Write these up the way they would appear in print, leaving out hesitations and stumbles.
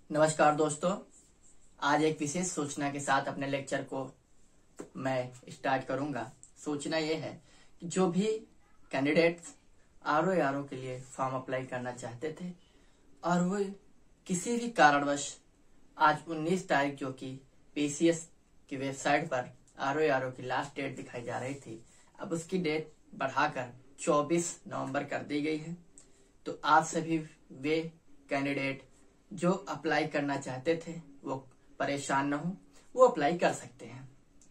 नमस्कार दोस्तों, आज एक विशेष सूचना के साथ अपने लेक्चर को मैं स्टार्ट करूंगा। सूचना ये है कि जो भी कैंडिडेट्स आरओ के लिए फॉर्म अप्लाई करना चाहते थे और वो किसी भी कारणवश आज 19 तारीख जो कि पीसीएस की वेबसाइट पर आरओ की लास्ट डेट दिखाई जा रही थी, अब उसकी डेट बढ़ाकर 24 नवंबर कर दी गई है। तो आप सभी वे कैंडिडेट जो अप्लाई करना चाहते थे वो परेशान न हो, वो अप्लाई कर सकते हैं।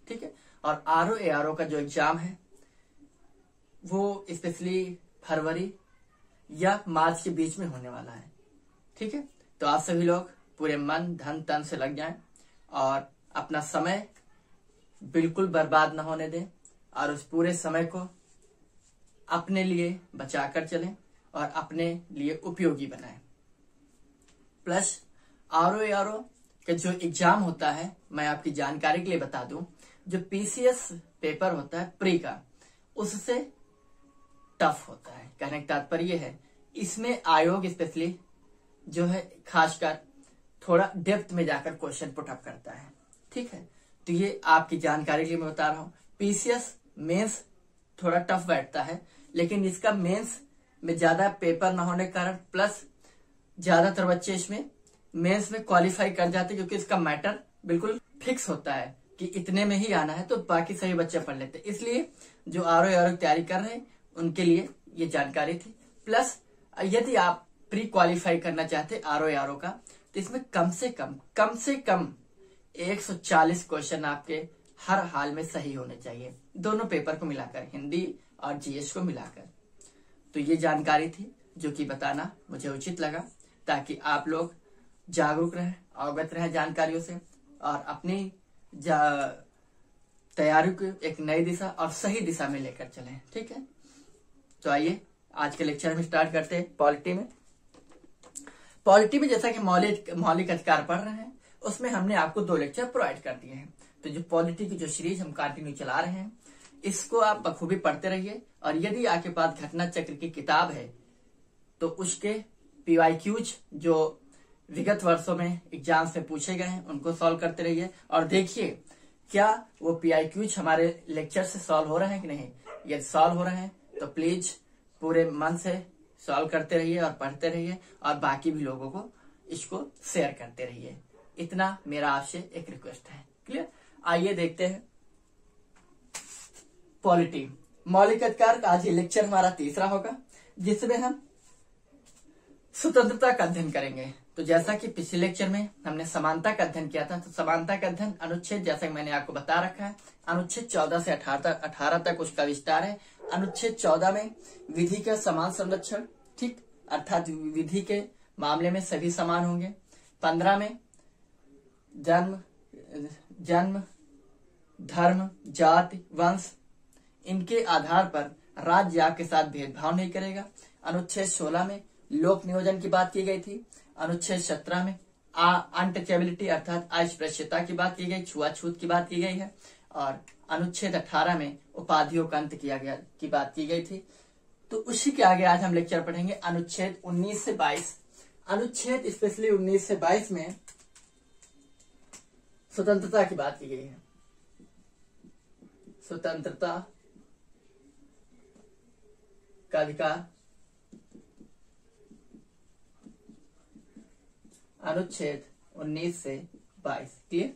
ठीक है। और आरओ का जो एग्जाम है वो स्पेशली फरवरी या मार्च के बीच में होने वाला है। ठीक है। तो आप सभी लोग पूरे मन धन तन से लग जाएं और अपना समय बिल्कुल बर्बाद न होने दें और उस पूरे समय को अपने लिए बचाकर चलें और अपने लिए उपयोगी बनाएं। प्लस आरओ का जो एग्जाम होता है, मैं आपकी जानकारी के लिए बता दूं, जो पीसीएस पेपर होता है प्री का, उससे टफ होता है। कहने का तात्पर्य है इसमें आयोग स्पेशली जो है खासकर थोड़ा डेप्थ में जाकर क्वेश्चन पुट अप करता है। ठीक है। तो ये आपकी जानकारी के लिए मैं बता रहा हूँ। पीसीएस मेंस थोड़ा टफ बैठता है, लेकिन इसका मेंस में ज्यादा पेपर न होने के कारण प्लस ज्यादातर बच्चे इसमें मेंस में क्वालिफाई कर जाते हैं, क्योंकि इसका मैटर बिल्कुल फिक्स होता है कि इतने में ही आना है, तो बाकी सभी बच्चे पढ़ लेते हैं। इसलिए जो आरओ की तैयारी कर रहे हैं उनके लिए ये जानकारी थी। प्लस यदि आप प्री क्वालिफाई करना चाहते आरओ का, तो इसमें कम से कम 140 क्वेश्चन आपके हर हाल में सही होने चाहिए, दोनों पेपर को मिलाकर, हिंदी और जीएस को मिलाकर। तो ये जानकारी थी जो कि बताना मुझे उचित लगा, ताकि आप लोग जागरूक रहें, अवगत रहें जानकारियों से और अपनी तैयारी को एक नई दिशा और सही दिशा में लेकर चलें। ठीक है। तो आइए आज के लेक्चर में स्टार्ट करते हैं। पॉलिटी में जैसा कि मौलिक अधिकार पढ़ रहे हैं, उसमें हमने आपको 2 लेक्चर प्रोवाइड कर दिए हैं। तो जो पॉलिटी की जो सीरीज हम कंटिन्यू चला रहे हैं, इसको आप बखूबी पढ़ते रहिए। और यदि आपके पास घटना चक्र की किताब है तो उसके पीवाईक्यूज जो विगत वर्षों में एग्जाम्स में पूछे गए हैं उनको सॉल्व करते रहिए और देखिए क्या वो पीवाईक्यूज हमारे लेक्चर से सॉल्व हो रहे हैं कि नहीं। यदि सॉल्व हो रहे हैं तो प्लीज पूरे मन से सॉल्व करते रहिए और पढ़ते रहिए और बाकी भी लोगों को इसको शेयर करते रहिए। इतना मेरा आपसे एक रिक्वेस्ट है। क्लियर। आइए देखते हैं पॉलिटी मौलिक अधिकार का। आज ये लेक्चर हमारा तीसरा होगा, जिसमें हम स्वतंत्रता का अध्ययन करेंगे। तो जैसा कि पिछले लेक्चर में हमने समानता का अध्ययन किया था, तो समानता का अध्ययन अनुच्छेद, जैसा कि मैंने आपको बता रखा है, अनुच्छेद 14 से 18 तक उसका विस्तार है। अनुच्छेद 14 में विधि का समान संरक्षण, ठीक, अर्थात विधि के मामले में सभी समान होंगे। 15 में जन्म, धर्म, जाति, वंश, इनके आधार पर राज्य आपके साथ भेदभाव नहीं करेगा। अनुच्छेद 16 में लोक नियोजन की बात की गई थी। अनुच्छेद 17 में अनटचेबिलिटी अर्थात अस्पृश्यता की बात की गई, छुआछूत की बात की गई है। और अनुच्छेद 18 में उपाधियों का अंत किया गया की बात की गई थी। तो उसी के आगे आज हम लेक्चर पढ़ेंगे अनुच्छेद 19 से 22। अनुच्छेद स्पेशली 19 से 22 में स्वतंत्रता की बात की गई है। स्वतंत्रता का अधिकार, अनुच्छेद 19 से 22। क्लियर।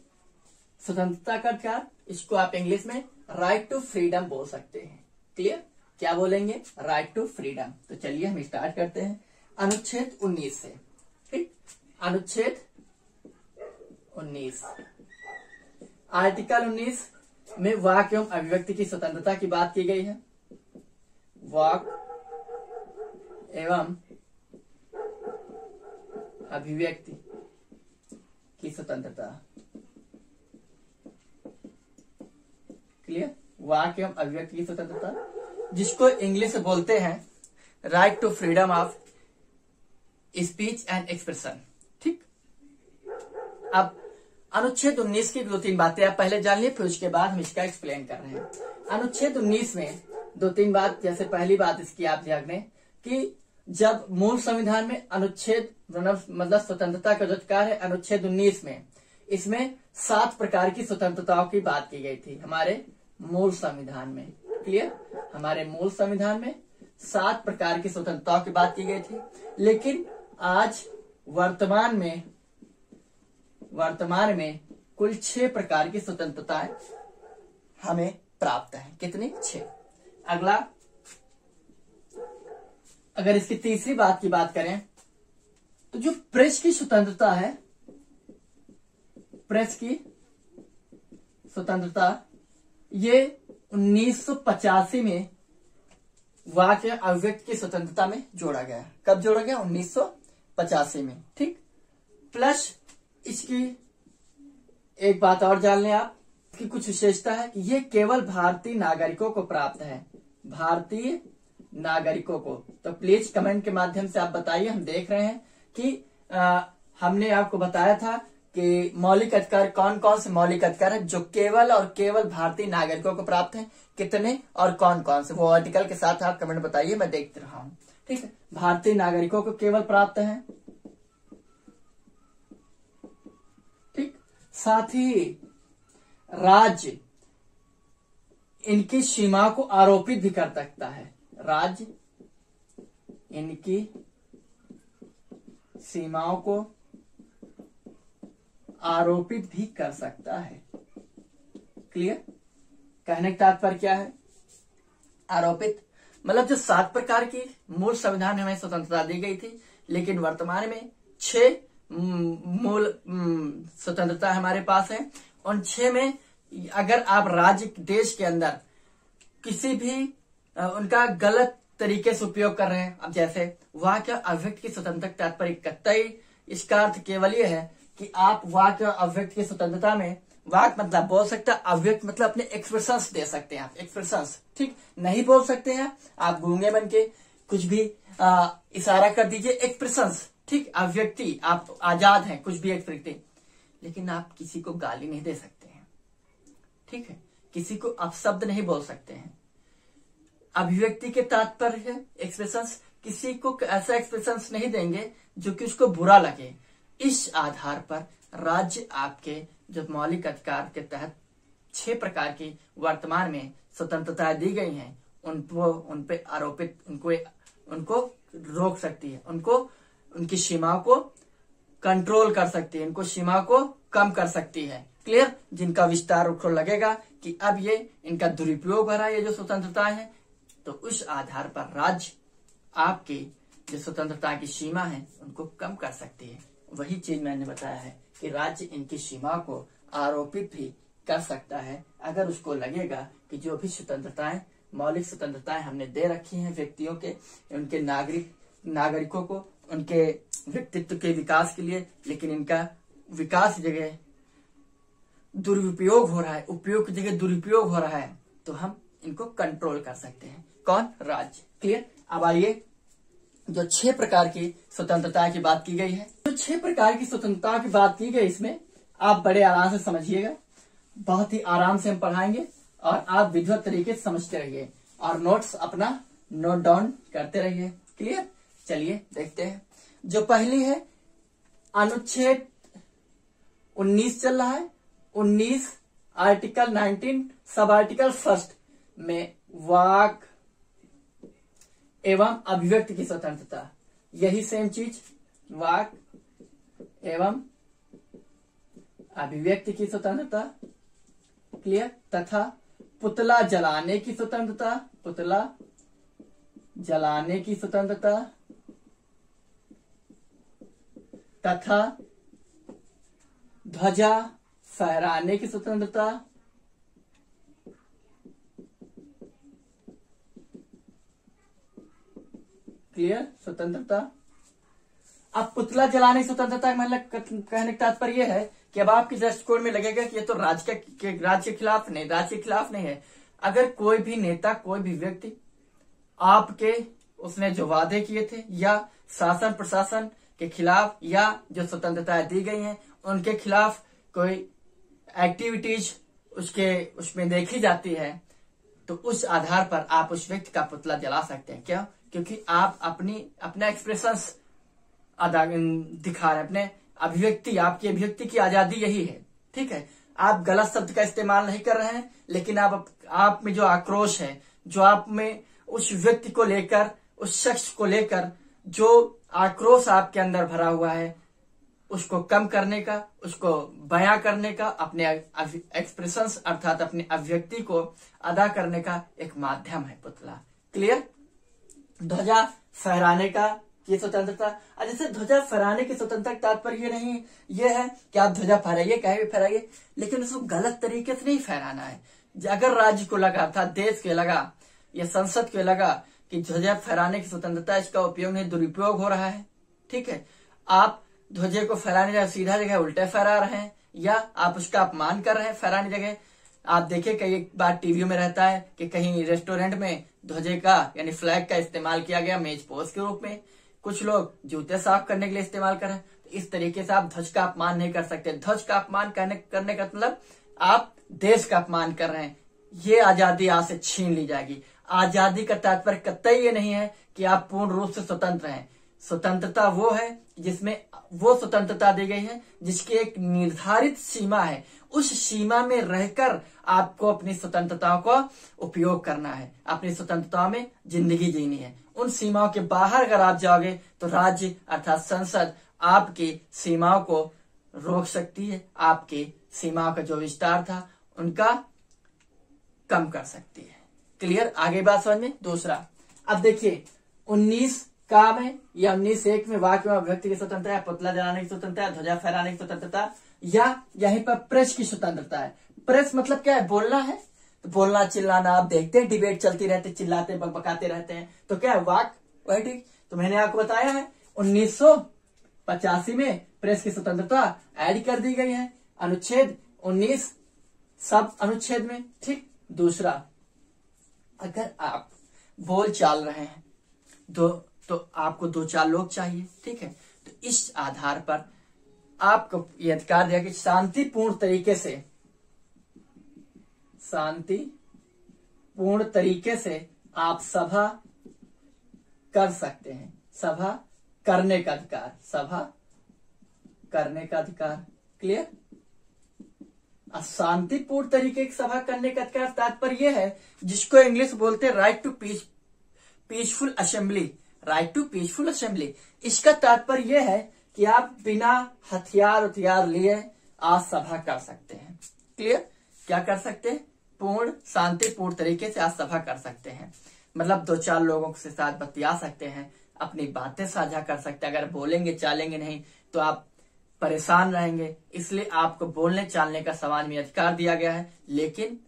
स्वतंत्रता का अधिकार, इसको आप इंग्लिश में राइट टू फ्रीडम बोल सकते हैं। क्लियर। क्या बोलेंगे? Right to freedom. तो चलिए हम स्टार्ट करते हैं अनुच्छेद 19 से। ठीक। अनुच्छेद 19, आर्टिकल 19 में वाक एवं अभिव्यक्ति की स्वतंत्रता की बात की गई है। वाक एवं अभिव्यक्ति की स्वतंत्रता। क्लियर। वाक एवं अभिव्यक्ति की स्वतंत्रता, जिसको इंग्लिश में बोलते हैं right to freedom of speech and expression. ठीक। अब अनुच्छेद 19 की 2-3 बातें आप पहले जान लिए, फिर उसके बाद हम इसका एक्सप्लेन कर रहे हैं। अनुच्छेद 19 में 2-3 बात, जैसे पहली बात इसकी आप ध्यान दें कि जब मूल संविधान में अनुच्छेद मतलब स्वतंत्रता का जो अधिकार है अनुच्छेद 19 में, इसमें 7 प्रकार की स्वतंत्रताओं की बात की गई थी हमारे मूल संविधान में। क्लियर? हमारे मूल संविधान में 7 प्रकार की स्वतंत्रताओं की बात की गई थी, लेकिन आज वर्तमान में कुल 6 प्रकार की स्वतंत्रताएं हमें प्राप्त है। कितनी? 6। अगला, अगर इसकी तीसरी बात की बात करें तो जो प्रेस की स्वतंत्रता है, प्रेस की स्वतंत्रता, ये 1985 में वाक्य अभिव्यक्ति की स्वतंत्रता में जोड़ा गया। कब जोड़ा गया? 1985 में। ठीक। प्लस इसकी एक बात और जान लें आप, इसकी कुछ विशेषता है कि ये केवल भारतीय नागरिकों को प्राप्त है, भारतीय नागरिकों को। तो प्लीज कमेंट के माध्यम से आप बताइए। हम देख रहे हैं कि हमने आपको बताया था कि मौलिक अधिकार कौन कौन से मौलिक अधिकार है जो केवल और केवल भारतीय नागरिकों को प्राप्त है, कितने और कौन कौन से, वो आर्टिकल के साथ आप कमेंट बताइए, मैं देख रहा हूं। ठीक है, भारतीय नागरिकों को केवल प्राप्त है। ठीक। साथ ही राज्य इनकी सीमा को आरोपित भी कर सकता है, राज्य इनकी सीमाओं को आरोपित भी कर सकता है। क्लियर? कहने का तात्पर्य क्या है? आरोपित मतलब जो 7 प्रकार की मूल संविधान में हमें स्वतंत्रता दी गई थी, लेकिन वर्तमान में 6 मूल स्वतंत्रता हमारे पास है। उन 6 में अगर आप राज्य देश के अंदर किसी भी उनका गलत तरीके से उपयोग कर रहे हैं, अब जैसे वाक्य अभिव्यक्ति की स्वतंत्रता तात्पर्य कतई, इसका अर्थ केवल ये है कि आप वाक्य अभिव्यक्ति की स्वतंत्रता में वाक्य मतलब बोल सकते हैं, अभिव्यक्ति मतलब अपने एक्सप्रेशंस दे सकते हैं आप, एक्सप्रेशंस। ठीक, नहीं बोल सकते हैं आप गूंगे बन के कुछ भी इशारा कर दीजिए, एक्सप्रेशंस। ठीक, अभिव्यक्ति आप आजाद हैं, कुछ भी एक्सप्रेस, लेकिन आप किसी को गाली नहीं दे सकते हैं। ठीक है, किसी को अपशब्द नहीं बोल सकते हैं। अभिव्यक्ति के तात्पर्य है एक्सप्रेशंस, किसी को ऐसा एक्सप्रेशंस नहीं देंगे जो कि उसको बुरा लगे। इस आधार पर राज्य आपके जो मौलिक अधिकार के तहत 6 प्रकार की वर्तमान में स्वतंत्रताएं दी गई हैं, उन पे आरोपित उनको रोक सकती है, उनको उनकी सीमा को कंट्रोल कर सकती है, इनको सीमा को कम कर सकती है। क्लियर? जिनका विस्तार उनको लगेगा कि अब ये इनका दुरुपयोग हो रहा है, ये जो स्वतंत्रताएं हैं, तो उस आधार पर राज्य आपकी जो स्वतंत्रता की सीमा है उनको कम कर सकती है। वही चीज मैंने बताया है कि राज्य इनकी सीमा को आरोपित भी कर सकता है अगर उसको लगेगा कि जो भी स्वतंत्रताएं, मौलिक स्वतंत्रताएं हमने दे रखी हैं व्यक्तियों के, उनके नागरिकों को, उनके व्यक्तित्व के विकास के लिए, लेकिन इनका विकास की जगह दुरुपयोग हो रहा है, उपयोग की जगह दुरुपयोग हो रहा है, तो हम इनको कंट्रोल कर सकते हैं। कौन? राज्य। क्लियर? अब आइए, जो 6 प्रकार की स्वतंत्रता की बात की गई है, जो 6 प्रकार की स्वतंत्रता की बात की गई, इसमें आप बड़े आराम से समझिएगा, बहुत ही आराम से हम पढ़ाएंगे और आप विधिवत तरीके से समझते रहिए और नोट्स अपना नोट डाउन करते रहिए। क्लियर? चलिए देखते हैं। जो पहली है अनुच्छेद 19 चल रहा है, 19 आर्टिकल 19 सब आर्टिकल 1 में वाक एवं अभिव्यक्ति की स्वतंत्रता, यही सेम चीज, वाक एवं अभिव्यक्ति की स्वतंत्रता। क्लियर? तथा पुतला जलाने की स्वतंत्रता, पुतला जलाने की स्वतंत्रता तथा ध्वजा फहराने की स्वतंत्रता, क्लियर? स्वतंत्रता। अब पुतला जलाने की स्वतंत्रता मतलब कहने का तात्पर्य यह है कि अब आपके दृष्टिकोण में लगेगा कि ये तो राज्य के खिलाफ नहीं है। अगर कोई भी नेता, कोई भी व्यक्ति आपके उसने जो वादे किए थे या शासन प्रशासन के खिलाफ या जो स्वतंत्रताएं दी गई हैं उनके खिलाफ कोई एक्टिविटीज उसमें देखी जाती है, तो उस आधार पर आप उस व्यक्ति का पुतला जला सकते हैं। क्या? क्योंकि आप अपना एक्सप्रेशंस दिखा रहे हैं, अपने अभिव्यक्ति, आपकी अभिव्यक्ति की आजादी यही है। ठीक है, आप गलत शब्द का इस्तेमाल नहीं कर रहे हैं, लेकिन आप में जो आक्रोश है, जो आप में उस व्यक्ति को लेकर, उस शख्स को लेकर जो आक्रोश आपके अंदर भरा हुआ है, उसको कम करने का, उसको बयां करने का, अपने एक्सप्रेशंस अर्थात अपनी अभिव्यक्ति को अदा करने का एक माध्यम है पुतला। क्लियर? ध्वजा फहराने का ये स्वतंत्रता। जैसे ध्वजा फहराने की स्वतंत्रता तात्पर्य नहीं ये है कि आप ध्वजा फहराइए, कहीं भी फहराइए, लेकिन उसको गलत तरीके से नहीं फहराना है। अगर राज्य को लगा, अर्थात देश के लगा या संसद को लगा कि ध्वजा फहराने की स्वतंत्रता, इसका उपयोग नहीं, दुरुपयोग हो रहा है, ठीक है, आप ध्वजे को फहराने जगह सीधा जगह उल्टे फहरा रहे हैं, या आप उसका अपमान कर रहे हैं फहराने जगह। आप देखिए कई बार टीवी में रहता है कि कहीं रेस्टोरेंट में ध्वजे का यानी फ्लैग का इस्तेमाल किया गया मेज पोज के रूप में, कुछ लोग जूते साफ करने के लिए इस्तेमाल कर रहे हैं। तो इस तरीके से आप ध्वज का अपमान नहीं कर सकते। ध्वज का अपमान करने का मतलब आप देश का अपमान कर रहे हैं। ये आजादी आज से छीन ली जाएगी। आजादी का तात्पर्य कतई ये नहीं है कि आप पूर्ण रूप से स्वतंत्र हैं। स्वतंत्रता वो है जिसमें वो स्वतंत्रता दी गई है जिसकी एक निर्धारित सीमा है। उस सीमा में रहकर आपको अपनी स्वतंत्रताओं का उपयोग करना है, अपनी स्वतंत्रता में जिंदगी जीनी है। उन सीमाओं के बाहर अगर आप जाओगे तो राज्य अर्थात संसद आपकी सीमाओं को रोक सकती है, आपकी सीमाओं का जो विस्तार था उनका कम कर सकती है। क्लियर? आगे बात समझ में। दूसरा, अब देखिए 19 का में या 19(1) में वाक्य में अभिव्यक्ति की स्वतंत्रता है, पुतला जलाने की स्वतंत्रता है, ध्वजा फहराने की स्वतंत्रता, या यहीं पर प्रेस की स्वतंत्रता है। प्रेस मतलब क्या है? बोलना है, तो बोलना चिल्लाना, आप देखते हैं डिबेट चलती रहती, चिल्लाते बकबकाते रहते हैं, तो क्या है? वाक वही ठीक। तो मैंने आपको बताया है 1985 में प्रेस की स्वतंत्रता ऐड कर दी गई है, अनुच्छेद 19 सब अनुच्छेद में। ठीक। दूसरा, अगर आप बोल चाल रहे हैं तो आपको 2-4 लोग चाहिए, ठीक है, तो इस आधार पर आपको यह अधिकार दिया कि शांतिपूर्ण तरीके से आप सभा कर सकते हैं। सभा करने का अधिकार। क्लियर? शांतिपूर्ण तरीके की सभा करने का अधिकार तात्पर्य यह है जिसको इंग्लिश बोलते हैं राइट टू पीसफुल असेंबली। इसका तात्पर्य यह है कि आप बिना हथियार लिए आज सभा कर सकते हैं। क्लियर? क्या कर सकते हैं? शांतिपूर्ण तरीके से आज सभा कर सकते हैं। मतलब 2-4 लोगों के साथ बतिया सकते हैं, अपनी बातें साझा कर सकते हैं। अगर बोलेंगे चालेंगे नहीं तो आप परेशान रहेंगे, इसलिए आपको बोलने चालने का समाज में अधिकार दिया गया है, लेकिन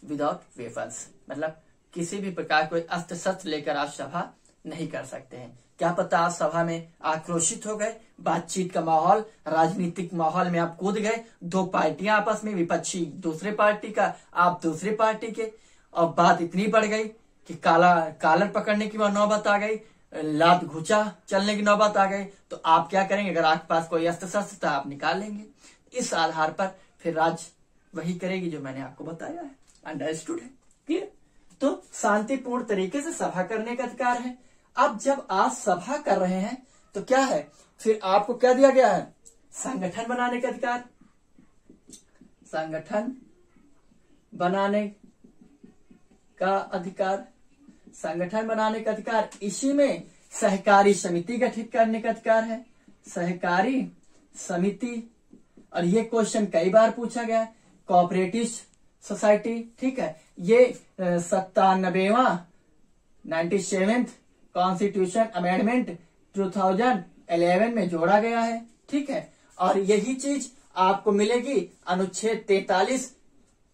विदाउट वेपन्स, मतलब किसी भी प्रकार कोई अस्त्र शस्त्र लेकर आप सभा नहीं कर सकते हैं। क्या पता आप सभा में आक्रोशित हो गए, बातचीत का माहौल, राजनीतिक माहौल में आप कूद गए, 2 पार्टियां आपस में, विपक्षी दूसरे पार्टी का, आप दूसरी पार्टी के, और बात इतनी बढ़ गई कि कालर पकड़ने की नौबत आ गई, लात घुचा चलने की नौबत आ गई, तो आप क्या करेंगे? अगर आपके पास कोई अस्त्र शस्त्र था आप निकाल लेंगे। इस आधार पर फिर राज्य वही करेगी जो मैंने आपको बताया है। अंडरस्टूड है? क्लियर? तो शांतिपूर्ण तरीके से सभा करने का अधिकार है। अब जब आप सभा कर रहे हैं तो क्या है? फिर आपको क्या दिया गया है? संगठन बनाने का अधिकार। संगठन बनाने का अधिकार। इसी में सहकारी समिति गठित करने का अधिकार है। सहकारी समिति, और ये क्वेश्चन कई बार पूछा गया है। कोऑपरेटिव सोसाइटी, ठीक है, ये 97वां कॉन्स्टिट्यूशन अमेंडमेंट 2011 में जोड़ा गया है, ठीक है, और यही चीज आपको मिलेगी अनुच्छेद 43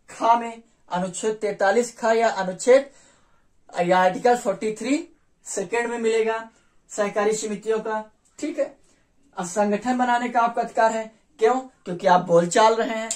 ख में। अनुच्छेद 43 ख या आर्टिकल 43 सेकेंड में मिलेगा सहकारी समितियों का, ठीक है। अब संगठन बनाने का आपका अधिकार है। क्यों? क्योंकि आप बोल चाल रहे हैं,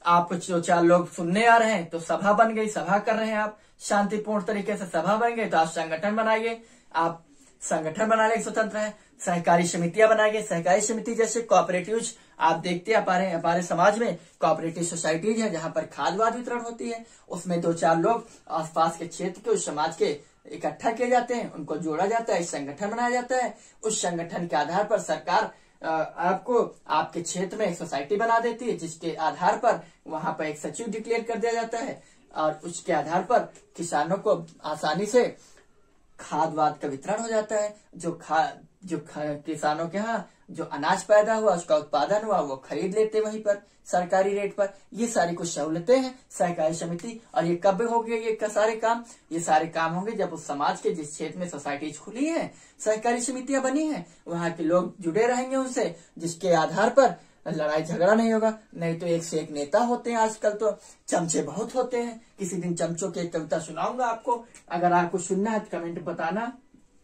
आपको 2-4 लोग सुनने आ रहे हैं, तो सभा बन गई, सभा कर रहे हैं आप शांतिपूर्ण तरीके से, सभा बन गई तो आप संगठन बनाइए। आप संगठन बनाने के स्वतंत्र है। सहकारी समितियां बनाइए। सहकारी समिति जैसे कोऑपरेटिव, आप देखते हैं हमारे समाज में कोऑपरेटिव सोसाइटीज है जहां पर खाद वाद वितरण होती है, उसमें 2-4 लोग आसपास के क्षेत्र के, उस समाज के इकट्ठा किए जाते हैं, उनको जोड़ा जाता है, एक संगठन बनाया जाता है। उस संगठन के आधार पर सरकार आपको आपके क्षेत्र में एक सोसाइटी बना देती है, जिसके आधार पर वहां पर एक सचिव डिक्लेयर कर दिया जाता है और उसके आधार पर किसानों को आसानी से खाद वाद का वितरण हो जाता है। किसानों के यहाँ जो अनाज पैदा हुआ, उसका उत्पादन हुआ, वो खरीद लेते वहीं पर सरकारी रेट पर। ये सारी कुछ सहूलतें हैं सहकारी समिति। और ये कब हो गए ये सारे काम? ये सारे काम होंगे जब उस समाज के जिस क्षेत्र में सोसाइटीज खुली है, सहकारी समितियां बनी है, वहाँ के लोग जुड़े रहेंगे उनसे, जिसके आधार पर लड़ाई झगड़ा नहीं होगा। नहीं तो एक से एक नेता होते हैं, आजकल तो चमचे बहुत होते हैं। किसी दिन चमचों की एक कविता सुनाऊंगा आपको, अगर आपको सुनना है तो कमेंट बताना,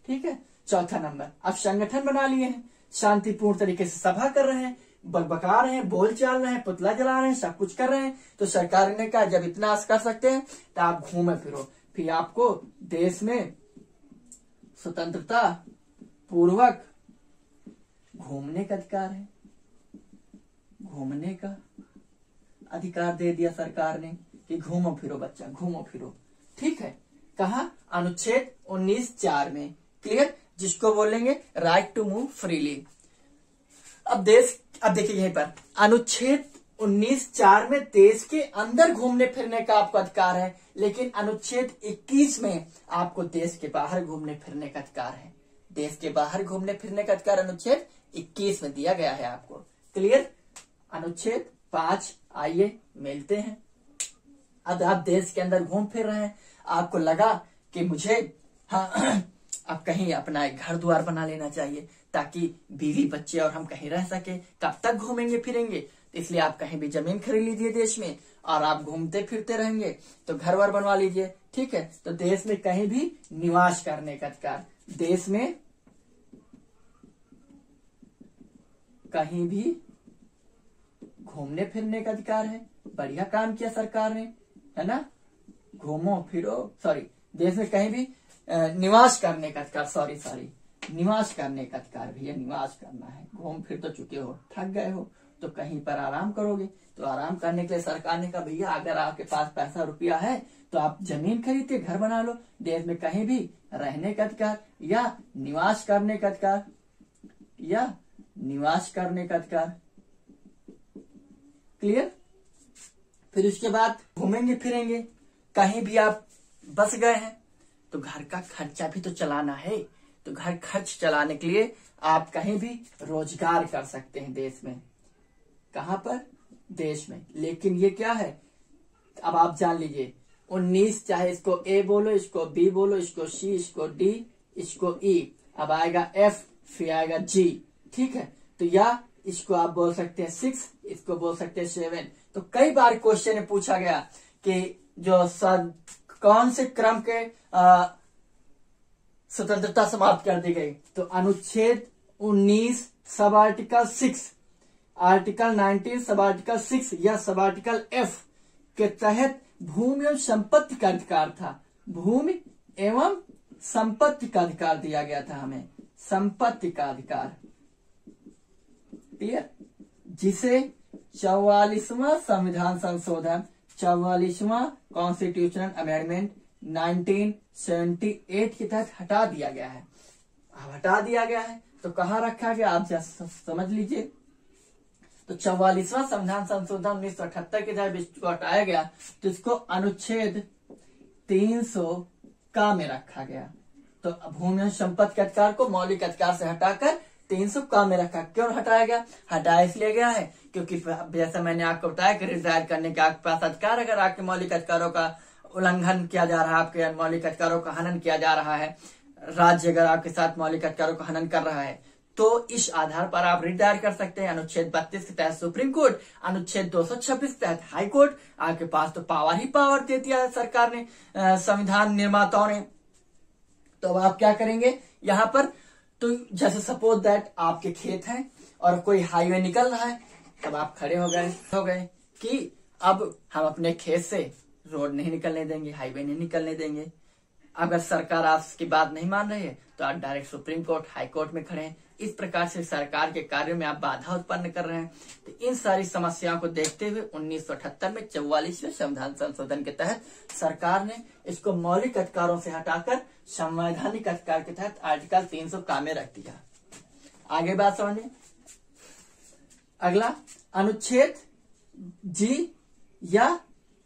ठीक है। चौथा नंबर, अब संगठन बना लिए हैं, शांतिपूर्ण तरीके से सभा कर रहे हैं, बकबका रहे हैं, बोल चाल रहे हैं, पुतला जला रहे हैं, सब कुछ कर रहे हैं। तो सरकार ने कहा जब इतना कर सकते हैं तो आप घूमे फिरो, फिर आपको देश में स्वतंत्रता पूर्वक घूमने का अधिकार है। घूमने का अधिकार दे दिया सरकार ने कि घूमो फिरो बच्चा, घूमो फिरो, ठीक है। कहा? अनुच्छेद 19(4) में, क्लियर, जिसको बोलेंगे राइट टू मूव फ्रीली। अब देखिए यहीं पर अनुच्छेद 19(4) में देश के अंदर घूमने फिरने का आपको अधिकार है, लेकिन अनुच्छेद 21 में आपको देश के बाहर घूमने फिरने का अधिकार है। देश के बाहर घूमने फिरने का अधिकार अनुच्छेद 21 में दिया गया है आपको, क्लियर। अनुच्छेद 5 आइए मिलते हैं। अब आप देश के अंदर घूम फिर रहे हैं, आपको लगा कि मुझे अब कहीं अपना एक घर द्वार बना लेना चाहिए ताकि बीवी बच्चे और हम कहीं रह सके। कब तक घूमेंगे फिरेंगे? इसलिए आप कहीं भी जमीन खरीद लीजिए देश में और आप घूमते फिरते रहेंगे, तो घर वर बनवा लीजिए, ठीक है। तो देश में कहीं भी निवास करने का अधिकार, देश में कहीं भी घूमने फिरने का अधिकार है। बढ़िया काम किया सरकार ने, है ना। घूमो फिरो, देश में कहीं भी निवास करने का अधिकार, निवास करने का अधिकार। भैया निवास करना है, घूम फिर तो चुके हो, थक गए हो, तो कहीं पर आराम करोगे। तो आराम करने के लिए सरकार ने कहा भैया अगर आपके पास पैसा रुपया है तो आप जमीन खरीद के घर बना लो। देश में कहीं भी रहने का अधिकार या निवास करने का अधिकार, क्लियर। फिर उसके बाद घूमेंगे फिरेंगे, कहीं भी आप बस गए हैं तो घर का खर्चा भी तो चलाना है। तो घर खर्च चलाने के लिए आप कहीं भी रोजगार कर सकते हैं देश में। कहां पर? देश में। लेकिन ये क्या है, अब आप जान लीजिए 19, चाहे इसको ए बोलो, इसको बी बोलो, इसको सी, इसको डी, इसको ई, अब आएगा एफ, फिर आएगा जी, ठीक है। तो या इसको आप बोल सकते हैं 6, इसको बोल सकते हैं 7। तो कई बार क्वेश्चन में पूछा गया कि जो कौन से क्रम के स्वतंत्रता समाप्त कर दी गई, तो अनुच्छेद 19 sub article 6, article 19 sub article 6 या सब आर्टिकल एफ के तहत भूमि एवं संपत्ति का अधिकार था। भूमि एवं संपत्ति का अधिकार दिया गया था हमें, संपत्ति का अधिकार, क्लियर। जिसे 44वां संविधान संशोधन, 44वां कॉन्स्टिट्यूशनल अमेंडमेंट 1978 के तहत हटा दिया गया है। अब हटा दिया गया है तो कहाँ रखा गया, आप समझ लीजिए। तो 44वां संविधान संशोधन 1978 के तहत इसको हटाया गया, तो इसको अनुच्छेद 300 का में रखा गया। तो भूमि संपत्ति के अधिकार को मौलिक अधिकार से हटाकर 300 का में रखा। क्यों हटाया गया? हटाया इसलिए गया है क्योंकि जैसा मैंने आपको बताया कि रिटायर करने के आपके पास अधिकार, अगर आपके मौलिक अधिकारों का उल्लंघन किया जा रहा है, आपके मौलिक अधिकारों का हनन किया जा रहा है, राज्य अगर आपके साथ मौलिक अधिकारों का हनन कर रहा है, तो इस आधार पर आप रिटायर कर सकते हैं। अनुच्छेद 32 के तहत सुप्रीम कोर्ट, अनुच्छेद 226 के तहत हाई कोर्ट, आपके पास तो पावर ही पावर दे दिया है सरकार ने, संविधान निर्माताओं ने। तो अब आप क्या करेंगे यहाँ पर, तो जैसे सपोज दैट आपके खेत हैं और कोई हाईवे निकल रहा है, तब आप खड़े हो गए कि अब हम अपने खेत से रोड नहीं निकलने देंगे, हाईवे नहीं निकलने देंगे। अगर सरकार आपकी बात नहीं मान रही है तो आप direct supreme court, high court में खड़े हैं, इस प्रकार से सरकार के कार्यों में आप बाधा उत्पन्न कर रहे हैं। तो इन सारी समस्याओं को देखते हुए 1978 में 44वें संविधान संशोधन के तहत सरकार ने इसको मौलिक अधिकारों से हटाकर संवैधानिक अधिकार के तहत आर्टिकल 300 काम में रख दिया। आगे बात समझिए। अगला अनुच्छेद जी या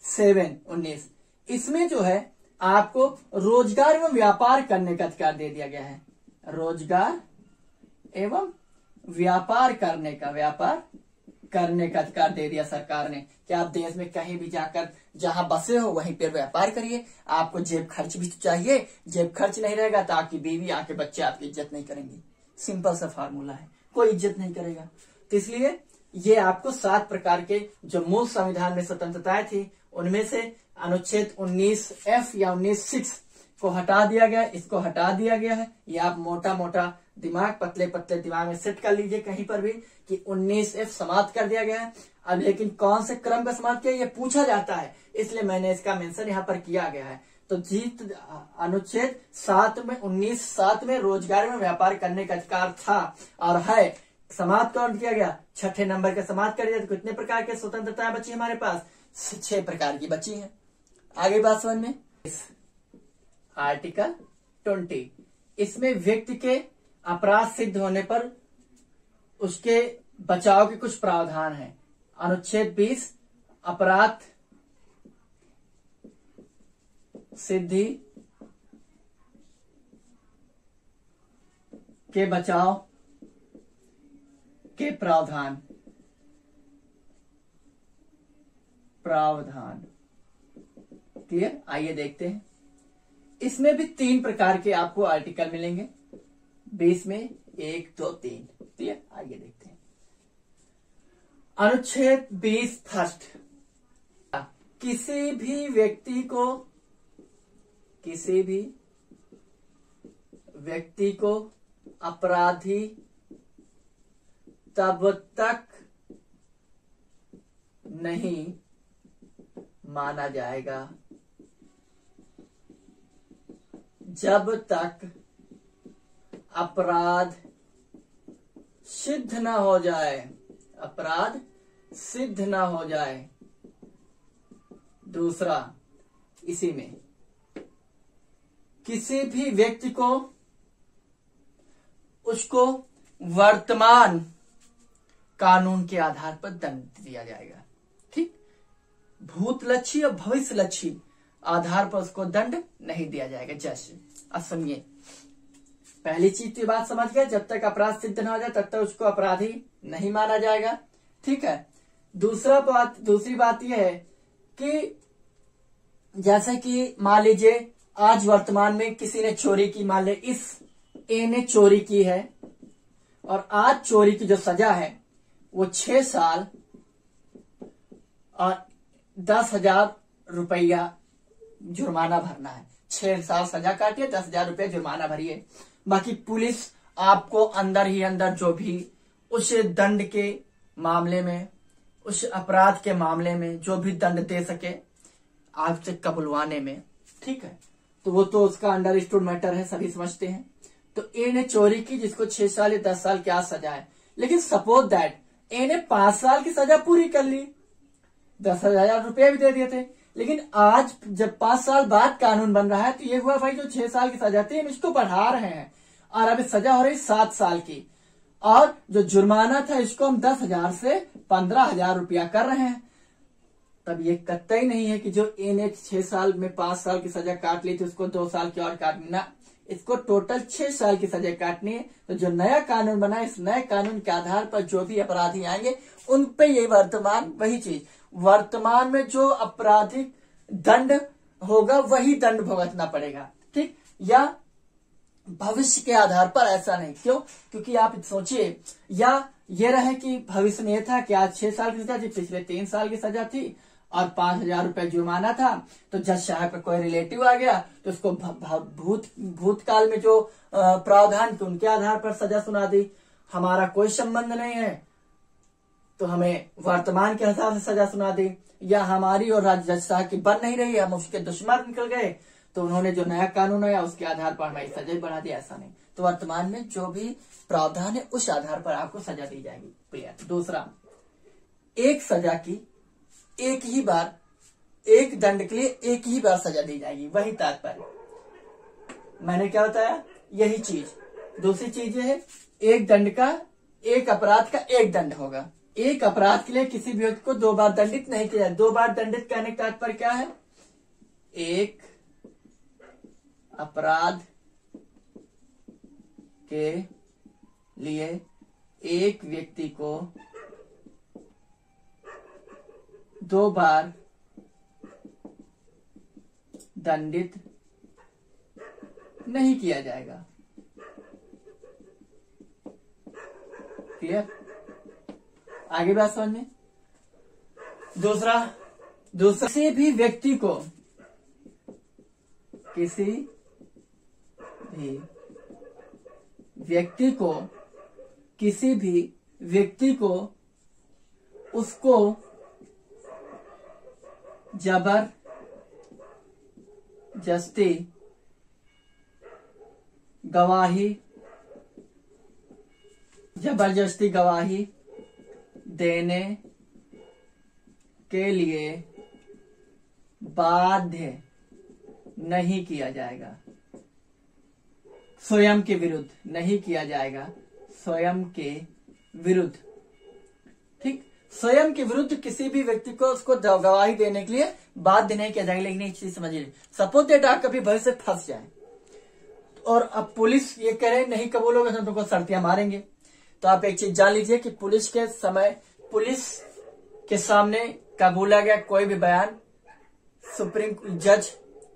19, इसमें जो है आपको रोजगार एवं व्यापार करने का अधिकार दे दिया गया है। रोजगार एवं व्यापार करने का अधिकार दे दिया सरकार ने कि आप देश में कहीं भी जाकर जहां बसे हो वहीं पर व्यापार करिए। आपको जेब खर्च भी तो चाहिए, जेब खर्च नहीं रहेगा तो आपकी बीवी आपके बच्चे आपकी इज्जत नहीं करेंगे। सिंपल सा फार्मूला है, कोई इज्जत नहीं करेगा। तो इसलिए ये आपको 7 प्रकार के जो मूल संविधान में स्वतंत्रताएं थी उनमें से अनुच्छेद 19F या 19(6) को हटा दिया गया। इसको हटा दिया गया है। ये आप मोटा मोटा दिमाग, पतले पतले दिमाग में सेट कर लीजिए कहीं पर भी कि 19F समाप्त कर दिया गया है। अब लेकिन कौन से क्रम का समाप्त किया ये पूछा जाता है, इसलिए मैंने इसका मेंशन यहाँ पर किया गया है। तो अनुच्छेद 19(7) में रोजगार में व्यापार करने का अधिकार था और है, समाप्त कौन किया गया? 6ठे नंबर का समाप्त कर दिया। तो कितने प्रकार के स्वतंत्रताएं बची हमारे पास? 6 प्रकार की बची हैं। आगे बात समझ में। आर्टिकल 20, इसमें व्यक्ति के अपराध सिद्ध होने पर उसके बचाव के कुछ प्रावधान हैं। अनुच्छेद 20, अपराध सिद्धि के बचाव के प्रावधान क्लियर। आइए देखते हैं। इसमें भी 3 प्रकार के आपको आर्टिकल मिलेंगे 20 में, 1, 2, 3। क्लियर। आइए देखते हैं। अनुच्छेद 20 फर्स्ट, किसी भी व्यक्ति को अपराधी तब तक नहीं माना जाएगा जब तक अपराध सिद्ध न हो जाए। दूसरा, इसी में किसी भी व्यक्ति को उसको वर्तमान कानून के आधार पर दंड दिया जाएगा। ठीक, भूतलक्षी और भविष्यलक्षी आधार पर उसको दंड नहीं दिया जाएगा। जैसे अब सुनिए, पहली चीज की बात समझ गए, जब तक अपराध सिद्ध न हो जाए तब तक उसको अपराधी नहीं माना जाएगा। ठीक है। दूसरी बात यह है कि जैसे कि मान लीजिए आज वर्तमान में किसी ने चोरी की, मान ले इस ए ने चोरी की है और आज चोरी की जो सजा है वो 6 साल और 10,000 रुपया जुर्माना भरना है। 6 साल सजा काटिए, 10,000 रुपया जुर्माना भरिए। बाकी पुलिस आपको अंदर ही अंदर जो भी उस दंड के मामले में, उस अपराध के मामले में जो भी दंड दे सके आपसे कबुलवाने में। ठीक है। तो वो तो उसका अंडरस्टूड मैटर है, सभी समझते हैं। तो ए ने चोरी की जिसको 6 साल या 10 साल क्या सजा है, लेकिन सपोज दैट ए ने 5 साल की सजा पूरी कर ली, 10,000 रुपये भी दे दिए थे, लेकिन आज जब 5 साल बाद कानून बन रहा है तो ये हुआ भाई जो 6 साल की सजा थी हम इसको बढ़ा रहे हैं और अभी सजा हो रही 7 साल की, और जो जुर्माना था इसको हम 10,000 से 15,000 रुपया कर रहे हैं। तब ये कतई नहीं है कि जो ए ने 6 साल में 5 साल की सजा काट ली थी उसको 2 साल की और काटनी ना, इसको टोटल 6 साल की सजा काटनी है। तो जो नया कानून बना, इस नए कानून के आधार पर जो भी अपराधी आएंगे उन पे ये वही चीज वर्तमान में जो आपराधिक दंड होगा वही दंड भुगतना पड़ेगा। ठीक, या भविष्य के आधार पर ऐसा नहीं। क्यों? क्योंकि आप सोचिए, या ये रहे कि भविष्य में ये था कि आज 6 साल की सजा थी, पिछले 3 साल की सजा थी और 5,000 रुपए जुर्माना था, तो जज साहब का कोई रिलेटिव आ गया तो उसको भूतकाल में जो प्रावधान थे उनके आधार पर सजा सुना दी। हमारा कोई संबंध नहीं है तो हमें वर्तमान के हिसाब से सजा सुना दी, या हमारी और जज साहब की बन नहीं रही, हम उसके दुश्मन निकल गए तो उन्होंने जो नया कानून आया उसके आधार पर हमारी सजा बढ़ा दिया, ऐसा नहीं। तो वर्तमान में जो भी प्रावधान है उस आधार पर आपको सजा दी जाएगी। क्लियर। दूसरा, एक सजा की एक ही बार, एक दंड के लिए एक ही बार सजा दी जाएगी, वही तात्पर्य। मैंने क्या बताया, यही चीज। दूसरी चीज ये है, एक दंड का, एक अपराध का एक दंड होगा। एक अपराध के लिए किसी भी व्यक्ति को 2 बार दंडित नहीं किया जाए। 2 बार दंडित कहने का तात्पर्य क्या है, एक अपराध के लिए एक व्यक्ति को 2 बार दंडित नहीं किया जाएगा। क्लियर। आगे बात समझ। दूसरा, किसी भी व्यक्ति को, किसी भी व्यक्ति को, किसी भी व्यक्ति को उसको जबरदस्ती गवाही देने के लिए बाध्य नहीं किया जाएगा। स्वयं के विरुद्ध नहीं किया जाएगा, स्वयं के विरुद्ध। ठीक, स्वयं के विरुद्ध किसी भी व्यक्ति को उसको गवाही देने के लिए बाध्य नहीं किया जाएगा। लेकिन एक चीज समझिए, सपोज दैट आप कभी भविष्य में फंस जाए और अब पुलिस ये कह रहे नहीं कबूलोगे तो तुमको सड़तियां मारेंगे, तो आप एक चीज जान लीजिए कि पुलिस के सामने कबूला गया कोई भी बयान सुप्रीम जज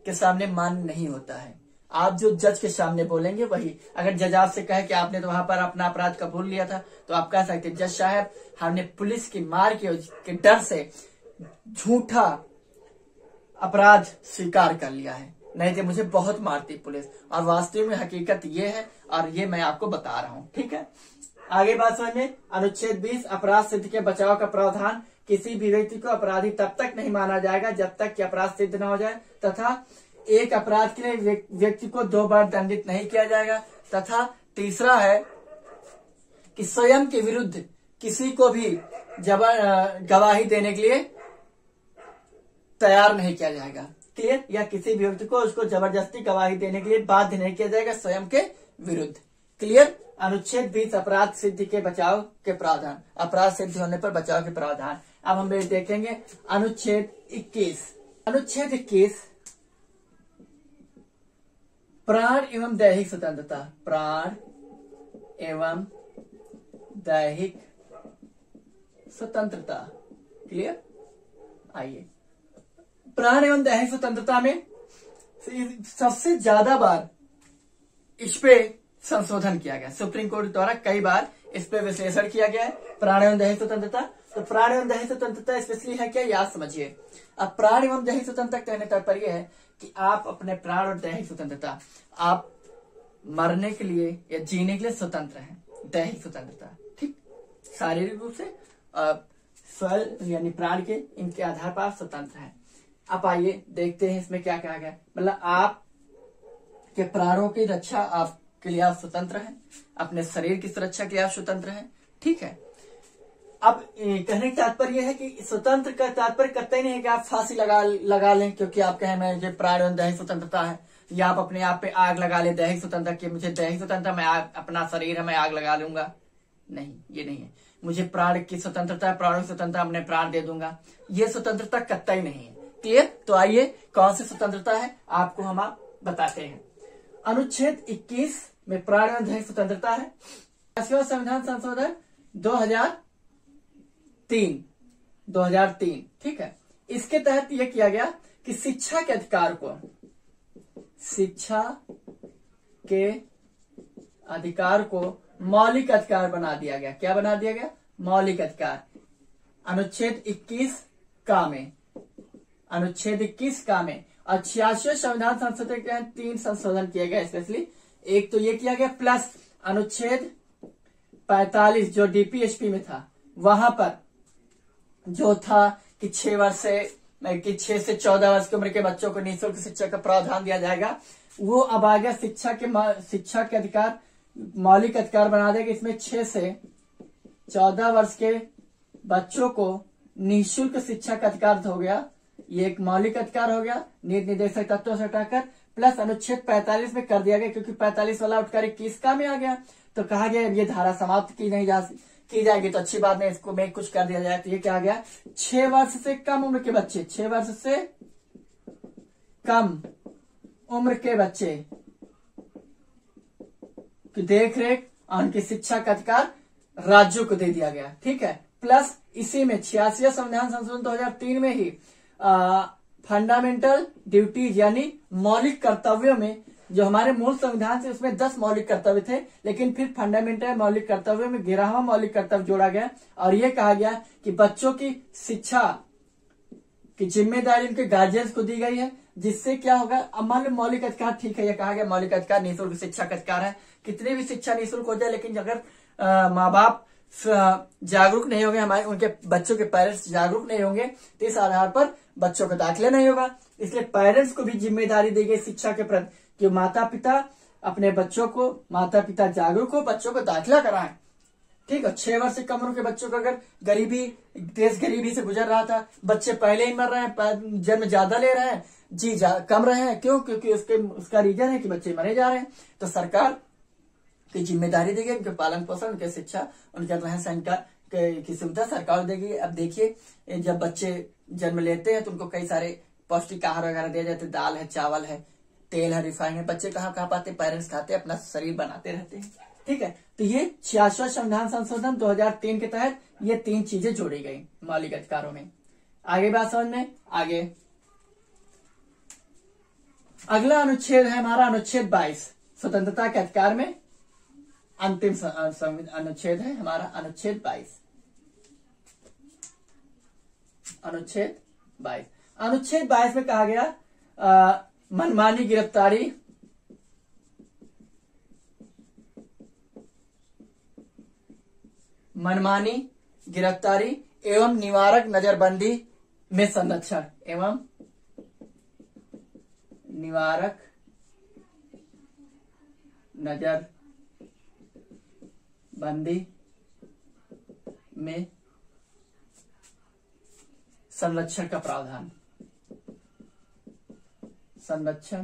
के सामने मान्य नहीं होता है। आप जो जज के सामने बोलेंगे वही, अगर जज आपसे कहे कि आपने तो वहां पर अपना अपराध कबूल लिया था, तो आप कह सकते जज साहब हमने पुलिस की मार के डर से झूठा अपराध स्वीकार कर लिया है, नहीं तो मुझे बहुत मारती पुलिस, और वास्तव में हकीकत ये है और ये मैं आपको बता रहा हूँ। ठीक है, आगे बात समझिए। अनुच्छेद 20, अपराध सिद्ध के बचाव का प्रावधान। किसी भी व्यक्ति को अपराधी तब तक नहीं माना जाएगा जब तक कि अपराध सिद्ध न हो जाए, तथा एक अपराध के लिए व्यक्ति को 2 बार दंडित नहीं किया जाएगा। तथा तीसरा है कि स्वयं के विरुद्ध किसी को भी गवाही देने के लिए तैयार नहीं किया जाएगा। क्लियर। या किसी भी व्यक्ति को उसको जबरदस्ती गवाही देने के लिए बाध्य नहीं किया जाएगा स्वयं के विरुद्ध। क्लियर। अनुच्छेद 20, अपराध सिद्धि के बचाव के प्रावधान, अपराध सिद्ध होने पर बचाव के प्रावधान। अब हम देखेंगे अनुच्छेद 21। अनुच्छेद 21, प्राण एवं दैहिक स्वतंत्रता। प्राण एवं दैहिक स्वतंत्रता। क्लियर। आइए, प्राण एवं दैहिक स्वतंत्रता में सबसे ज्यादा बार इस पे संशोधन किया गया, सुप्रीम कोर्ट द्वारा कई बार इस पे विश्लेषण किया गया है। प्राण एवं दैहिक स्वतंत्रता, तो प्राण एवं दैहिक स्वतंत्रता स्पेशली है क्या, याद समझिए। अब प्राण एवं दैहिक स्वतंत्रता कहने का तात्पर्य है कि आप अपने प्राण और दैहिक स्वतंत्रता, आप मरने के लिए या जीने के लिए स्वतंत्र हैं। दैहिक स्वतंत्रता, ठीक, शारीरिक रूप से स्व यानी प्राण के इनके आधार पर आप स्वतंत्र हैं। अब आइए देखते हैं इसमें क्या कहा गया। मतलब आप के प्राणों की रक्षा आप के लिए आप स्वतंत्र हैं, अपने शरीर की सुरक्षा के लिए आप स्वतंत्र हैं। ठीक है। अब कहने का तात्पर्य है कि स्वतंत्र का तात्पर्य कतई नहीं है कि आप फांसी लगा लें क्योंकि आप कहें मुझे प्राण एवं दैहिक स्वतंत्रता है, या आप अपने आप पे आग लगा ले दैहिक स्वतंत्रता कि मुझे दैहिक स्वतंत्रता, मैं अपना शरीर है मैं आग लगा लूंगा। नहीं, ये नहीं है। मुझे प्राण की स्वतंत्रता, प्राणों की स्वतंत्रता, अपने प्राण दे दूंगा, ये स्वतंत्रता कतई नहीं है। क्लियर। तो आइए कौन सी स्वतंत्रता है आपको हम बताते हैं। अनुच्छेद 21 में प्राण एवं दैहिक स्वतंत्रता है। संविधान संशोधन 2003, ठीक है। इसके तहत यह किया गया कि शिक्षा के अधिकार को मौलिक अधिकार बना दिया गया। क्या बना दिया गया, मौलिक अधिकार। अनुच्छेद 21 का में और 86वें संविधान संशोधन के तहत 3 संशोधन किए गए स्पेशली। एक तो ये किया गया प्लस अनुच्छेद 45 जो डीपीएसपी में था, वहां पर जो था कि 6 वर्ष से कि 6 से 14 वर्ष की उम्र के बच्चों को निःशुल्क शिक्षा का प्रावधान दिया जाएगा। वो अब आ गया शिक्षा के अधिकार, मौलिक अधिकार बना देगा। इसमें 6 से 14 वर्ष के बच्चों को निःशुल्क शिक्षा का अधिकार हो गया। ये एक मौलिक अधिकार हो गया नीति निर्देशक तत्वों से हटाकर, प्लस अनुच्छेद 45 में कर दिया गया, क्योंकि 45 वाला उठकर 21 का में आ गया, तो कहा गया ये धारा समाप्त की जाएगी, तो अच्छी बात नहीं, इसको में कुछ कर दिया जाए। तो ये क्या आ गया, 6 वर्ष से कम उम्र के बच्चे, 6 वर्ष से कम उम्र के बच्चे की देख रेख और उनकी शिक्षा का अधिकार राज्यों को दे दिया गया। ठीक है, प्लस इसी में 86 संविधान संशोधन 2003 में ही फंडामेंटल ड्यूटीज यानी मौलिक कर्तव्यों में, जो हमारे मूल संविधान से उसमें 10 मौलिक कर्तव्य थे, लेकिन फिर फंडामेंटल मौलिक कर्तव्यों में 11वां मौलिक कर्तव्य जोड़ा गया और ये कहा गया कि बच्चों की शिक्षा की जिम्मेदारी उनके गार्जियंस को दी गई है, जिससे क्या होगा, अब मान लो मौलिक अधिकार, ठीक है, ये कहा गया मौलिक अधिकार निःशुल्क शिक्षा का अधिकार है, कितनी भी शिक्षा निःशुल्क हो जाए, लेकिन अगर माँ बाप जागरूक नहीं होंगे, हमारे उनके बच्चों के पेरेंट्स जागरूक नहीं होंगे, तो इस आधार पर बच्चों का दाखिला नहीं होगा। इसलिए पेरेंट्स को भी जिम्मेदारी दी गई शिक्षा के प्रति कि माता पिता अपने बच्चों को, माता पिता जागरूक हो, बच्चों को दाखिला कराएं। ठीक है, 6 वर्ष से कम उम्र के बच्चों को, अगर देश गरीबी से गुजर रहा था, बच्चे पहले ही मर रहे हैं, जन्म ज्यादा ले रहे हैं, कम रहे हैं, क्यों? क्योंकि उसका रीजन है कि बच्चे मरे जा रहे हैं। तो सरकार की जिम्मेदारी देगी, उनके पालन पोषण, उनके शिक्षा, उनके रहन सहन की सुविधा सरकार देगी। अब देखिए, जब बच्चे जन्म लेते हैं तो उनको कई सारे पौष्टिक आहार वगैरह दिए जाते, दाल है, चावल है, तेल है, रिफाइन है, बच्चे कहाँ पाते, पेरेंट्स खाते, अपना शरीर बनाते रहते हैं। ठीक है, तो ये 66वां संविधान संशोधन 2003 के तहत ये 3 चीजें जोड़ी गई मौलिक अधिकारों में। आगे बात समझ में, आगे अगला अनुच्छेद है हमारा अनुच्छेद 22, स्वतंत्रता के अधिकार में अंतिम अनुच्छेद है हमारा अनुच्छेद 22। अनुच्छेद 22, अनुच्छेद 22 में कहा गया मनमानी गिरफ्तारी, एवं निवारक नजरबंदी में संरक्षण, एवं निवारक नजरबंदी में संरक्षण का प्रावधान, संरक्षण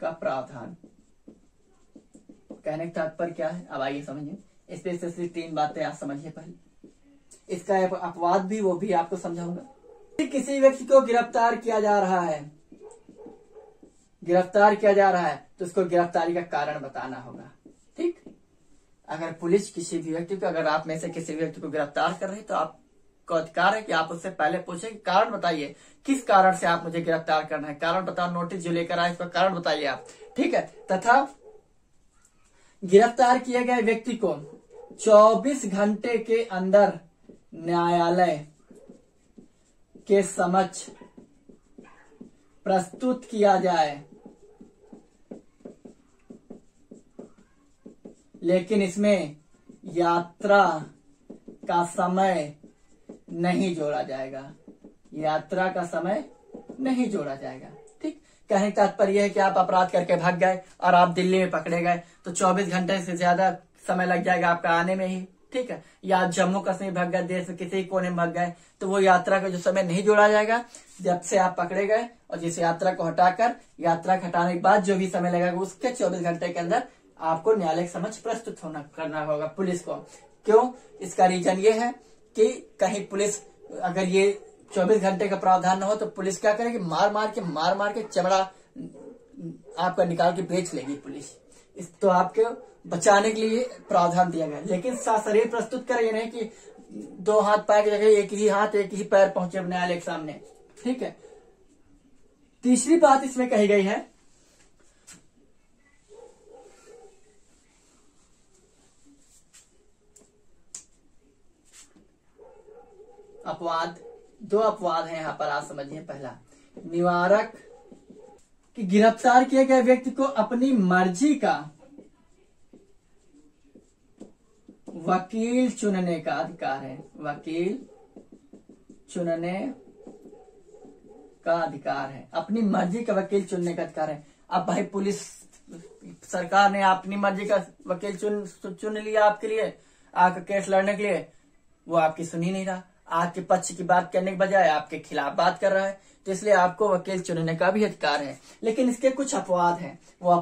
का प्रावधान। कहने का तात्पर्य क्या है, अब आइए समझिए। स्पेसिफिक 3 बातें आप समझिए। पहले इसका अपवाद भी, वो भी आपको समझाऊंगा। किसी व्यक्ति को गिरफ्तार किया जा रहा है, तो उसको गिरफ्तारी का कारण बताना होगा। ठीक, अगर पुलिस किसी भी व्यक्ति को, अगर आप में से किसी व्यक्ति को गिरफ्तार कर रही है, तो आपको अधिकार है कि आप उससे पहले पूछे कि कारण बताइए, किस कारण से आप मुझे गिरफ्तार करना है, कारण बताओ, नोटिस जो लेकर आए इसका कारण बताइए आप। ठीक है, तथा गिरफ्तार किए गए व्यक्ति को 24 घंटे के अंदर न्यायालय के समक्ष प्रस्तुत किया जाए, लेकिन इसमें यात्रा का समय नहीं जोड़ा जाएगा, यात्रा का समय नहीं जोड़ा जाएगा। ठीक, कहने का तात्पर्य है कि आप अपराध करके भाग गए और आप दिल्ली में पकड़े गए, तो 24 घंटे से ज्यादा समय लग जाएगा आपका आने में ही। ठीक है, या जम्मू कश्मीर भाग गए, देश में किसी कोने में भाग गए, तो वो यात्रा का जो समय नहीं जोड़ा जाएगा जब से आप पकड़े गए, और जिस यात्रा को हटाकर, यात्रा हटाने के बाद जो भी समय लगेगा उसके 24 घंटे के अंदर आपको न्यायालय के समक्ष प्रस्तुत करना होगा पुलिस को। क्यों? इसका रीजन ये है कि कहीं पुलिस, अगर ये 24 घंटे का प्रावधान न हो, तो पुलिस क्या करेगी, मार मार के चमड़ा आपका निकाल के बेच लेगी पुलिस। इस तो आपके बचाने के लिए प्रावधान दिया गया, लेकिन शरीर प्रस्तुत करे, ये नहीं कि 2 हाथ पैर की जगह एक ही हाथ एक ही पैर पहुंचे न्यायालय के सामने। ठीक है, तीसरी बात इसमें कही गई है, अपवाद, 2 अपवाद हैं यहाँ पर, आप समझिए। पहला, निवारक, कि गिरफ्तार किए गए व्यक्ति को अपनी मर्जी का वकील चुनने का अधिकार है, वकील चुनने आपका अधिकार है, अपनी मर्जी का वकील चुनने का अधिकार है। अब भाई पुलिस सरकार ने अपनी मर्जी का वकील चुन लिया आपके लिए, आपका केस लड़ने के लिए, वो आपकी सुन ही नहीं रहा, आपके पक्ष की बात करने के बजाय आपके खिलाफ बात कर रहा है। तो इसलिए आपको वकील चुनने का भी अधिकार है। लेकिन इसके कुछ अपवाद हैं। वो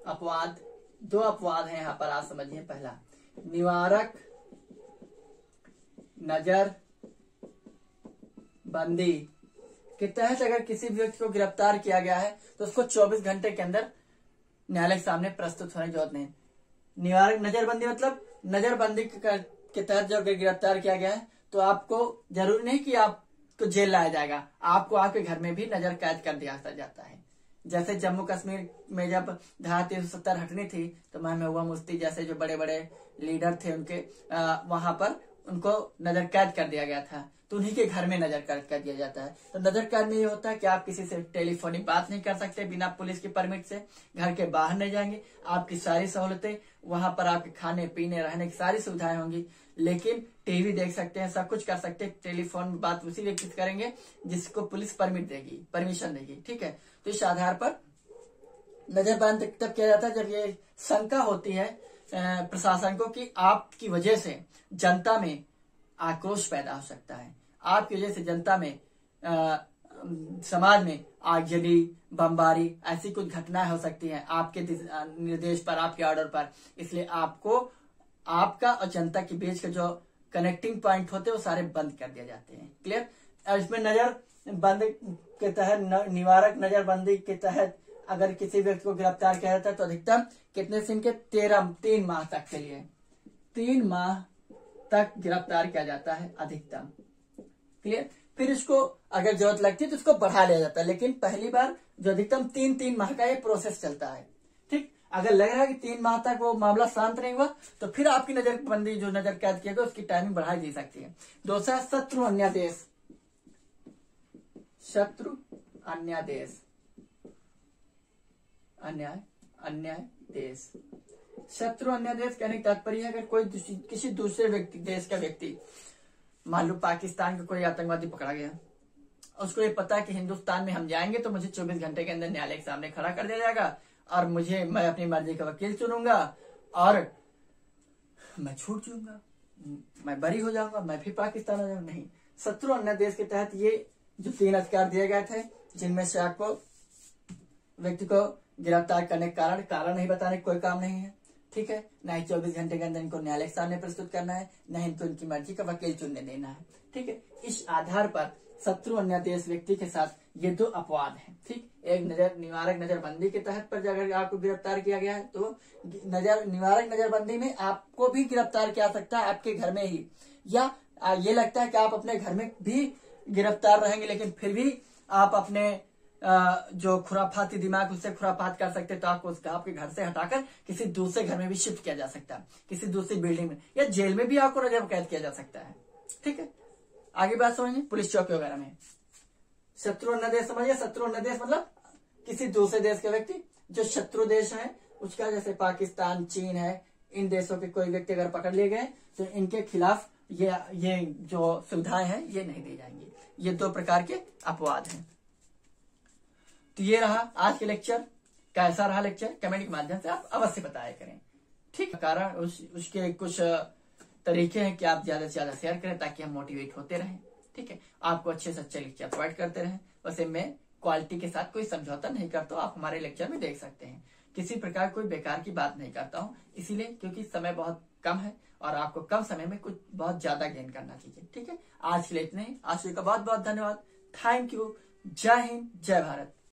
अपवाद दो अपवाद हैं यहाँ पर, आप समझिए। पहला, निवारक नजर बंदी के तहत अगर किसी व्यक्ति को गिरफ्तार किया गया है तो उसको 24 घंटे के अंदर न्यायालय के सामने प्रस्तुत होने की जरूरत नहीं। निवारक नजरबंदी मतलब नजरबंदी के तहत जब गिरफ्तार किया गया है तो आपको जरूरी नहीं कि आपको जेल लाया जाएगा, आपको आपके घर में भी नजर कैद कर दिया जाता है। जैसे जम्मू कश्मीर में जब धारा 370 हटनी थी तो महबूबा मुफ्ती जैसे जो बड़े बड़े लीडर थे उनके वहां पर उनको नजर कैद कर दिया गया था, तो उन्हीं के घर में नजर कैद कर दिया जाता है। तो नजर कैद में ये होता है कि आप किसी से टेलीफोनिक बात नहीं कर सकते बिना पुलिस की परमिट से, घर के बाहर नहीं जाएंगे, आपकी सारी सहूलतें वहां पर, आपके खाने पीने रहने की सारी सुविधाएं होंगी, लेकिन टीवी देख सकते हैं, सब कुछ कर सकते हैं। टेलीफोन में बात उसी व्यक्ति से करेंगे जिसको पुलिस परमिशन देगी। ठीक है, तो इस आधार पर नजरबंद तब किया जाता है जब ये शंका होती है प्रशासन को कि आपकी वजह से जनता में आक्रोश पैदा हो सकता है, आपकी वजह से जनता में समाज में आगजनी, बमबारी, ऐसी कुछ घटनाएं हो सकती हैं आपके निर्देश पर, आपके ऑर्डर पर। इसलिए आपको आपका और जनता के बीच के जो कनेक्टिंग पॉइंट होते हैं वो सारे बंद कर दिए जाते हैं। क्लियर। इसमें नजर बंद के तहत, निवारक नजरबंदी के तहत अगर किसी व्यक्ति को गिरफ्तार किया जाता है तो अधिकतम कितने दिन के 3 माह तक के लिए 3 माह तक गिरफ्तार किया जाता है अधिकतम। क्लियर। फिर इसको अगर जरूरत लगती है तो इसको बढ़ा लिया जाता है, लेकिन पहली बार जो अधिकतम 3 माह का ये प्रोसेस चलता है। ठीक, अगर लग रहा है कि 3 माह तक वो मामला शांत नहीं हुआ तो फिर आपकी नजरबंदी जो नजर कैद किया गया उसकी टाइमिंग बढ़ाई दी सकती है। दूसरा, शत्रु अन्य देश। शत्रु अन्य देश, अन्य देश। शत्रु अन्य देश कहने का तात्पर्य है अगर कोई किसी दूसरे देश का व्यक्ति, मान लो पाकिस्तान का कोई आतंकवादी पकड़ा गया, उसको ये पता है कि हिंदुस्तान में हम जाएंगे तो मुझे 24 घंटे के अंदर न्यायालय के सामने खड़ा कर दिया जाएगा और मैं अपनी मर्जी का वकील चुनूंगा और मैं छूट जाऊंगा, मैं बरी हो जाऊंगा, मैं भी पाकिस्तान आ जाऊंगा। नहीं, शत्रु अन्य देश के तहत ये जो 3 अधिकार दिए गए थे, जिनमें से आपको व्यक्ति को गिरफ्तार करने का कारण नहीं बताने का कोई काम नहीं है। ठीक है, न ही 24 घंटे के अंदर इनको न्यायालय के सामने प्रस्तुत करना है, न ही इनको इनकी मर्जी का वकील चुनने देना है। ठीक है, इस आधार पर शत्रु अन्य देश व्यक्ति के साथ ये 2 अपवाद हैं। ठीक, एक निवारक नजरबंदी के तहत पर अगर आपको गिरफ्तार किया गया है तो निवारक नजरबंदी में आपको भी गिरफ्तार किया सकता है आपके घर में ही, या ये लगता है कि आप अपने घर में भी गिरफ्तार रहेंगे लेकिन फिर भी आप अपने जो खुराफाती दिमाग उससे खुराफात कर सकते तो आपको आपके घर से हटाकर किसी दूसरे घर में भी शिफ्ट किया जा सकता है, किसी दूसरी बिल्डिंग में या जेल में भी आपको नजर कैद किया जा सकता है। ठीक है, आगे बात समझिए पुलिस चौकी वगैरह में। शत्रु अन्य देश समझिए, शत्रु अन्य देश मतलब किसी दूसरे देश के व्यक्ति जो शत्रु देश है उसका, जैसे पाकिस्तान, चीन है, इन देशों के कोई व्यक्ति अगर पकड़ लिए गए तो इनके खिलाफ ये जो सुविधाएं हैं ये नहीं दी जाएंगी। ये 2 प्रकार के अपवाद हैं। तो ये रहा आज के लेक्चर। कैसा रहा लेक्चर कमेंट के माध्यम से आप अवश्य बताया करें। ठीक, कारण उसके कुछ तरीके हैं कि आप ज्यादा से ज्यादा शेयर करें ताकि हम मोटिवेट होते रहें। ठीक है, आपको अच्छे से अच्छे लेक्चर प्रोवाइड करते रहें। वैसे मैं क्वालिटी के साथ कोई समझौता नहीं करता हूँ, आप हमारे लेक्चर में देख सकते हैं। किसी प्रकार कोई बेकार की बात नहीं करता हूँ, इसीलिए क्योंकि समय बहुत कम है और आपको कम समय में कुछ बहुत ज्यादा गेन करना चाहिए। ठीक है, आज के लिए इतने ही। आज का बहुत बहुत धन्यवाद। Thank you. जय हिंद, जय भारत।